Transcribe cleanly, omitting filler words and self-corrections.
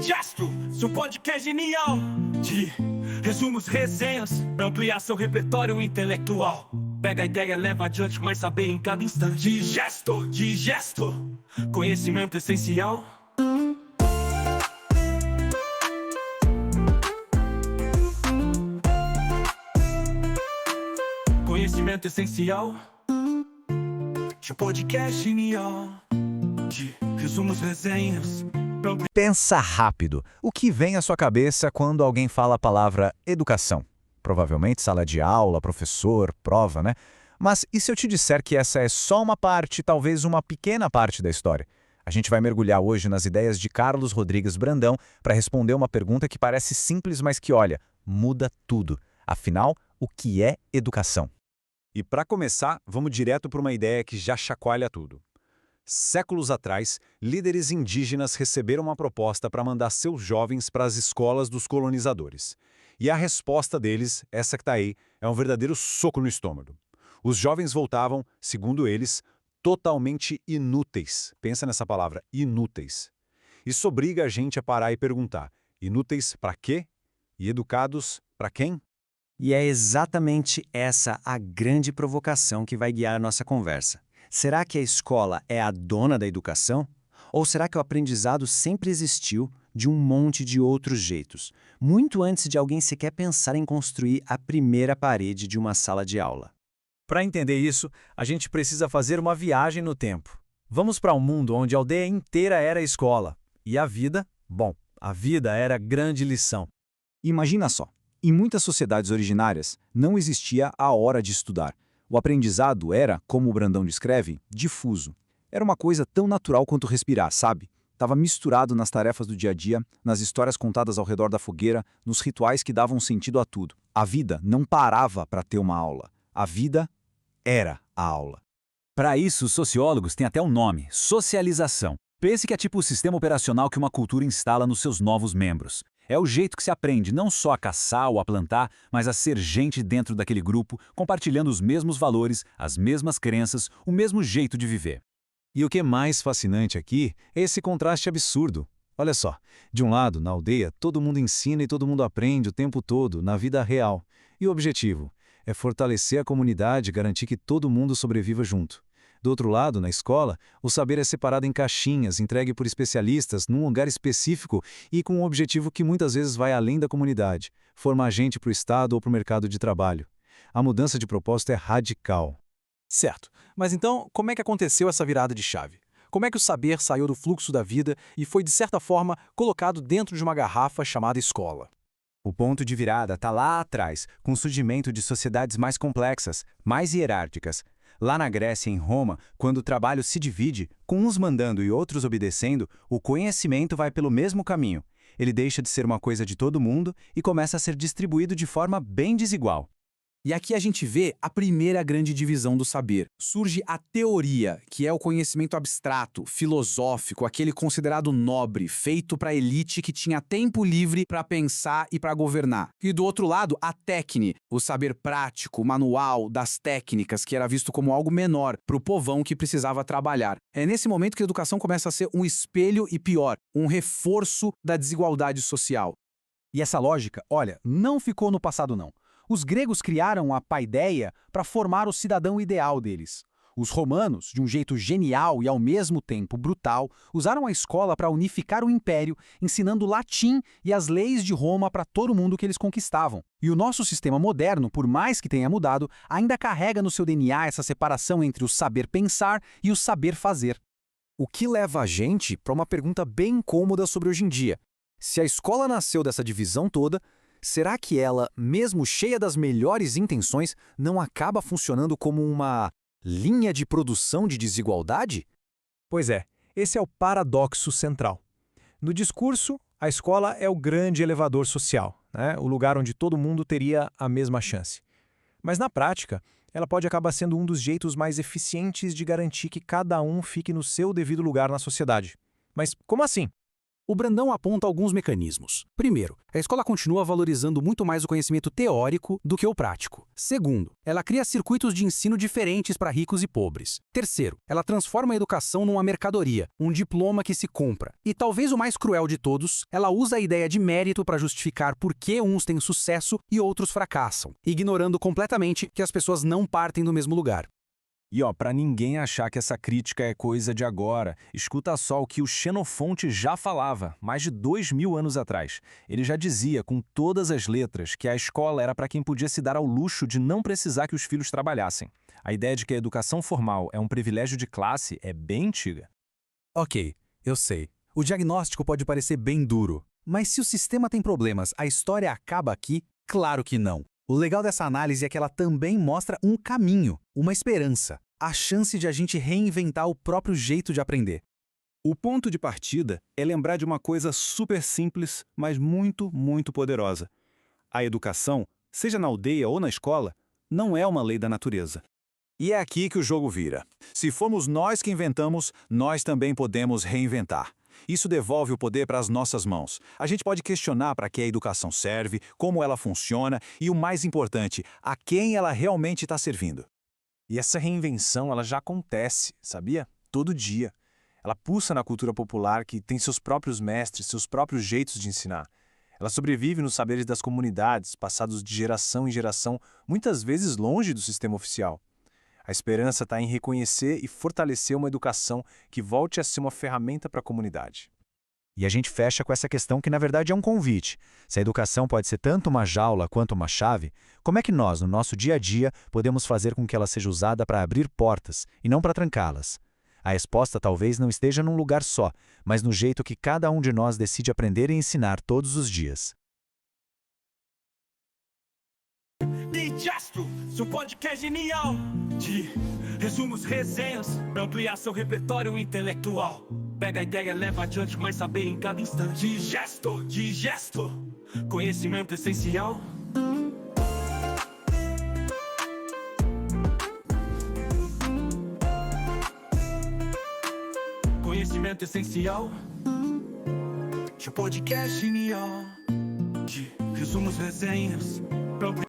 Gesto, seu podcast genial de resumos, resenhas, ampliar seu repertório intelectual. Pega a ideia, leva adiante, mas saber em cada instante. Digesto, conhecimento essencial. Conhecimento essencial de podcast genial de resumos, resenhas. Pensa rápido. O que vem à sua cabeça quando alguém fala a palavra educação? Provavelmente sala de aula, professor, prova, né? Mas e se eu te disser que essa é só uma parte, talvez uma pequena parte da história? A gente vai mergulhar hoje nas ideias de Carlos Rodrigues Brandão para responder uma pergunta que parece simples, mas que, olha, muda tudo. Afinal, o que é educação? E para começar, vamos direto para uma ideia que já chacoalha tudo. Séculos atrás, líderes indígenas receberam uma proposta para mandar seus jovens para as escolas dos colonizadores. E a resposta deles, essa que está aí, é um verdadeiro soco no estômago. Os jovens voltavam, segundo eles, totalmente inúteis. Pensa nessa palavra, inúteis. Isso obriga a gente a parar e perguntar, inúteis para quê? E educados para quem? E é exatamente essa a grande provocação que vai guiar a nossa conversa. Será que a escola é a dona da educação? Ou será que o aprendizado sempre existiu de um monte de outros jeitos, muito antes de alguém sequer pensar em construir a primeira parede de uma sala de aula? Para entender isso, a gente precisa fazer uma viagem no tempo. Vamos para um mundo onde a aldeia inteira era escola. E a vida? Bom, a vida era a grande lição. Imagina só, em muitas sociedades originárias não existia a hora de estudar. O aprendizado era, como o Brandão descreve, difuso. Era uma coisa tão natural quanto respirar, sabe? Estava misturado nas tarefas do dia a dia, nas histórias contadas ao redor da fogueira, nos rituais que davam sentido a tudo. A vida não parava para ter uma aula. A vida era a aula. Para isso, os sociólogos têm até um nome, socialização. Pense que é tipo o sistema operacional que uma cultura instala nos seus novos membros. É o jeito que se aprende não só a caçar ou a plantar, mas a ser gente dentro daquele grupo, compartilhando os mesmos valores, as mesmas crenças, o mesmo jeito de viver. E o que é mais fascinante aqui é esse contraste absurdo. Olha só, de um lado, na aldeia, todo mundo ensina e todo mundo aprende o tempo todo, na vida real. E o objetivo é fortalecer a comunidade e garantir que todo mundo sobreviva junto. Do outro lado, na escola, o saber é separado em caixinhas, entregue por especialistas num lugar específico e com um objetivo que muitas vezes vai além da comunidade, formar gente para o Estado ou para o mercado de trabalho. A mudança de propósito é radical. Certo, mas então como é que aconteceu essa virada de chave? Como é que o saber saiu do fluxo da vida e foi, de certa forma, colocado dentro de uma garrafa chamada escola? O ponto de virada está lá atrás, com o surgimento de sociedades mais complexas, mais hierárquicas. Lá na Grécia e em Roma, quando o trabalho se divide, com uns mandando e outros obedecendo, o conhecimento vai pelo mesmo caminho. Ele deixa de ser uma coisa de todo mundo e começa a ser distribuído de forma bem desigual. E aqui a gente vê a primeira grande divisão do saber. Surge a teoria, que é o conhecimento abstrato, filosófico, aquele considerado nobre, feito para a elite que tinha tempo livre para pensar e para governar. E do outro lado, a técnica, o saber prático, manual das técnicas, que era visto como algo menor para o povão que precisava trabalhar. É nesse momento que a educação começa a ser um espelho e, pior, um reforço da desigualdade social. E essa lógica, olha, não ficou no passado não. Os gregos criaram a paideia para formar o cidadão ideal deles. Os romanos, de um jeito genial e ao mesmo tempo brutal, usaram a escola para unificar o império, ensinando latim e as leis de Roma para todo mundo que eles conquistavam. E o nosso sistema moderno, por mais que tenha mudado, ainda carrega no seu DNA essa separação entre o saber pensar e o saber fazer. O que leva a gente para uma pergunta bem incômoda sobre hoje em dia. Se a escola nasceu dessa divisão toda, será que ela, mesmo cheia das melhores intenções, não acaba funcionando como uma linha de produção de desigualdade? Pois é, esse é o paradoxo central. No discurso, a escola é o grande elevador social, né? O lugar onde todo mundo teria a mesma chance. Mas na prática, ela pode acabar sendo um dos jeitos mais eficientes de garantir que cada um fique no seu devido lugar na sociedade. Mas como assim? O Brandão aponta alguns mecanismos. Primeiro, a escola continua valorizando muito mais o conhecimento teórico do que o prático. Segundo, ela cria circuitos de ensino diferentes para ricos e pobres. Terceiro, ela transforma a educação numa mercadoria, um diploma que se compra. E talvez o mais cruel de todos, ela usa a ideia de mérito para justificar por que uns têm sucesso e outros fracassam, ignorando completamente que as pessoas não partem do mesmo lugar. E para ninguém achar que essa crítica é coisa de agora, escuta só o que o Xenofonte já falava, mais de 2000 anos atrás. Ele já dizia com todas as letras que a escola era para quem podia se dar ao luxo de não precisar que os filhos trabalhassem. A ideia de que a educação formal é um privilégio de classe é bem antiga. Ok, eu sei. O diagnóstico pode parecer bem duro. Mas se o sistema tem problemas, a história acaba aqui? Claro que não. O legal dessa análise é que ela também mostra um caminho, uma esperança, a chance de a gente reinventar o próprio jeito de aprender. O ponto de partida é lembrar de uma coisa super simples, mas muito, muito poderosa. A educação, seja na aldeia ou na escola, não é uma lei da natureza. E é aqui que o jogo vira. Se fomos nós que inventamos, nós também podemos reinventar. Isso devolve o poder para as nossas mãos. A gente pode questionar para que a educação serve, como ela funciona e, o mais importante, a quem ela realmente está servindo. E essa reinvenção ela já acontece, sabia? Todo dia. Ela pulsa na cultura popular que tem seus próprios mestres, seus próprios jeitos de ensinar. Ela sobrevive nos saberes das comunidades, passados de geração em geração, muitas vezes longe do sistema oficial. A esperança está em reconhecer e fortalecer uma educação que volte a ser uma ferramenta para a comunidade. E a gente fecha com essa questão que, na verdade, é um convite. Se a educação pode ser tanto uma jaula quanto uma chave, como é que nós, no nosso dia a dia, podemos fazer com que ela seja usada para abrir portas e não para trancá-las? A resposta talvez não esteja num lugar só, mas no jeito que cada um de nós decide aprender e ensinar todos os dias. Digestro, seu podcast genial de resumos, resenhas, pra ampliar seu repertório intelectual. Pega a ideia, leva adiante, mas saber em cada instante. Digesto, conhecimento essencial. Conhecimento essencial. Seu podcast genial de resumos, resenhas, pra ampliar